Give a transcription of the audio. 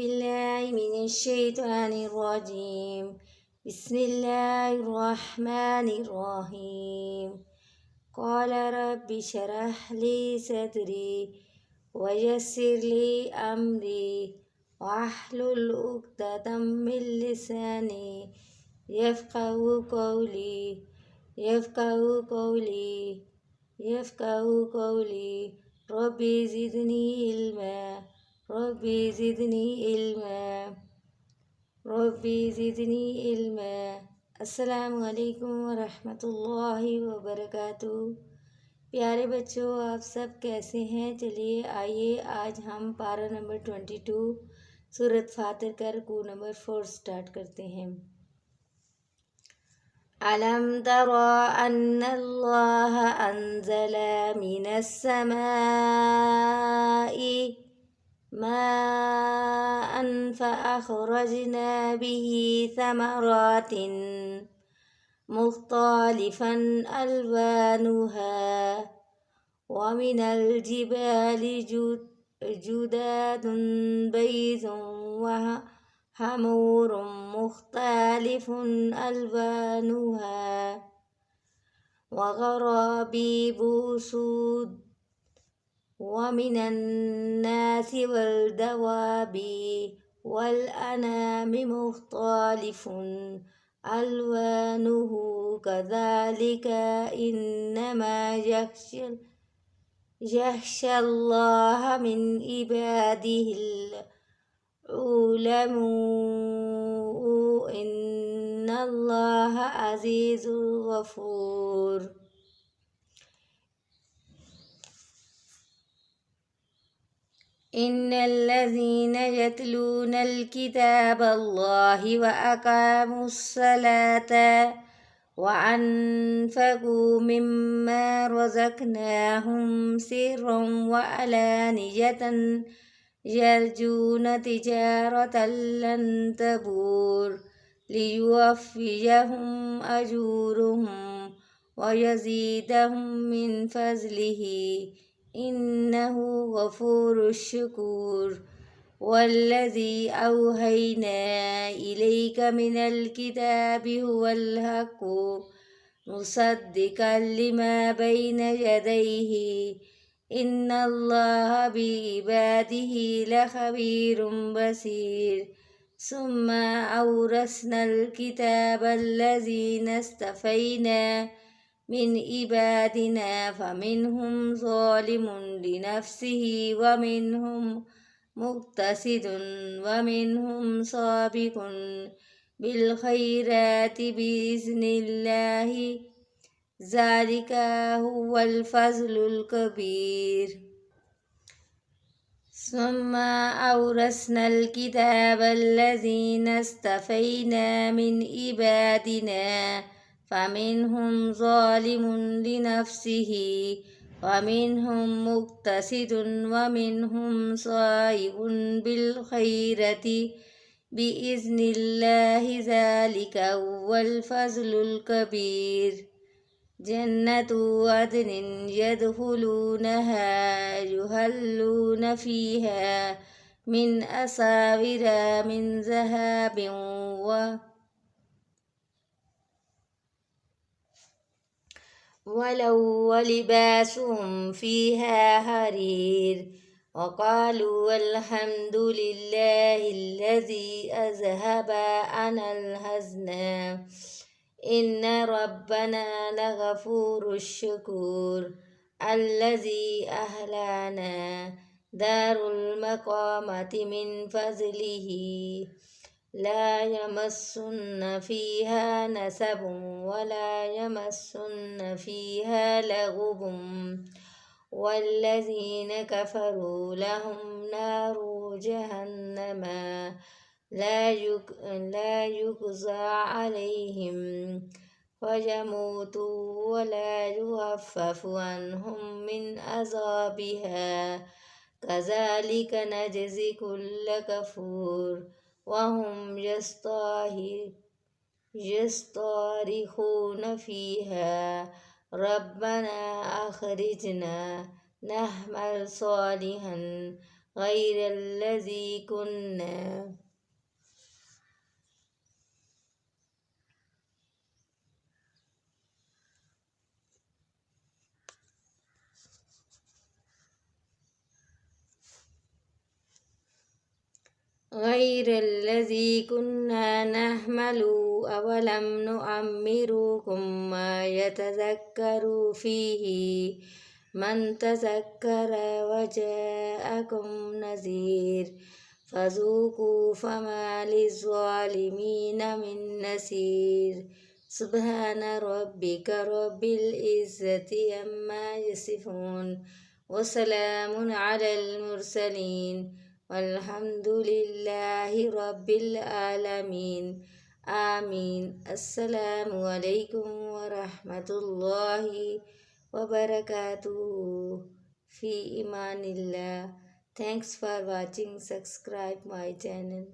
بالله من الشيطان الرجيم. بسم الله الرحمن الرحيم. قال رب اشرح لي صدري ويسر لي أمري واحلل عقدة من لساني يفقهوا قولي يفقهوا قولي يفقهوا قولي. ربي زدني علما ربي زدني علما ربي زدني علما। अस्सलामु अलैकुम वरहमतुल्लाहि वबरकातुहू। प्यारे बच्चों, आप सब कैसे हैं? चलिए आइए आज हम पारा नंबर 22 सूरत फातिर का रुकू नंबर 4 स्टार्ट करते हैं। अलम तरा अन्नल्लाह अंज़ल मिनस समाई माअन फअख़रजना बिही समरातिन मुख्तलिफन अल्वानुहा वमिनल जिबालि जुदादुन बैज़ुन वहमूरुन मुख्तलिफुन अल्वानुहा वग़राबीबु सूद वमिनन नासि वल्दवाबि वल्अनामि मुख्तलिफुन अल्वानुहु कज़ालिका इन्नमा यख्शल्लाह मिन इबादिहिल उलमाउ इन्नल्लाह अज़ीज़ुल गफ़ूर। इन्नल्लज़ीना यतलूनल किताबल्लाहि व अक़ामुस्सलाता व अन्फ़क़ू मिम्मा रज़क़नाहुम सिर्रन व अलानियतन यरजून तिजारतन लन तबूर लियुवफ़्फ़ियहुम अजूरहुम व यज़ीदहुम मिन फ़ज़लिही इन्नहु गफ़ूरुश शकूर। वल्लज़ी औहैना इलैक मिनल किताबि हुवल हक़्क़ु मुसद्दिक़न लिमा बैन यदैहि इन्नल्लाह बिइबादिहि लख़बीरुम बसीर। सुम्मा औरस्नल किताबल्लज़ीना इस्तफ़ैना मिन इबादिना फ़मिनहुम ज़ालिमुन लिनफ़्सिहि वमिनहुम मुक़्तसिदुन वमिनहुम साबिक़ुन बिलख़ैराति बिइज़्निल्लाहि ज़ालिका हुवल फ़ज़्लुल कबीर। सुम्मा औरस्नल किताबल्लज़ीना इस्तफ़ैना मिन इबादिना फ़मिनहुम ज़ालिमुन लिनफ़्सिहि वमिनहुम मुक़्तसिदुन वमिनहुम साबिक़ुन बिलख़ैराति बिइज़्निल्लाहि ज़ालिका हुवल फ़ज़्लुल कबीर। जन्नतु अदनिन यदख़ुलूनहा युहल्लून फ़ीहा मिन असाविरा मिन ज़हबिन वलिबासुहुम फ़ीहा हरीर। वक़ालू अल्हम्दुलिल्लाहिल्लज़ी अज़हब अन्नल हज़्न इन्न रब्बना लग़फ़ूरुश शकूर। अल्लज़ी अहलाना दारुल मक़ामति मिन फ़ज़लिही ला यमस्सुना फ़ीहा नसबुन वला यमस्सुना फ़ीहा लगुबुन वल्लज़ीना कफ़रू लहुम नारु जहन्नम ला युक़ज़ा अलैहिम फ़यमूतू वला युख़फ़फ़ु अन्हुम मिन अज़ाबिहा कज़ालिका नजज़ी कुल्ल कफ़ूर। वहुम यस्तारिख़ून फ़ीहा रब्बना अख़रिजना नअमल सालिहन غير الذي كنا نحمل أولم نعمركم ما يتذكر فيه من تذكر وجاءكم نذير فذوقوا فما للظالمين من نصير سبحان ربك رب العزة عما يصفون وسلام على المرسلين والحمد لله رب العالمين آمين. السلام عليكم ورحمة الله وبركاته. في إمان الله. Thanks for watching. Subscribe my channel.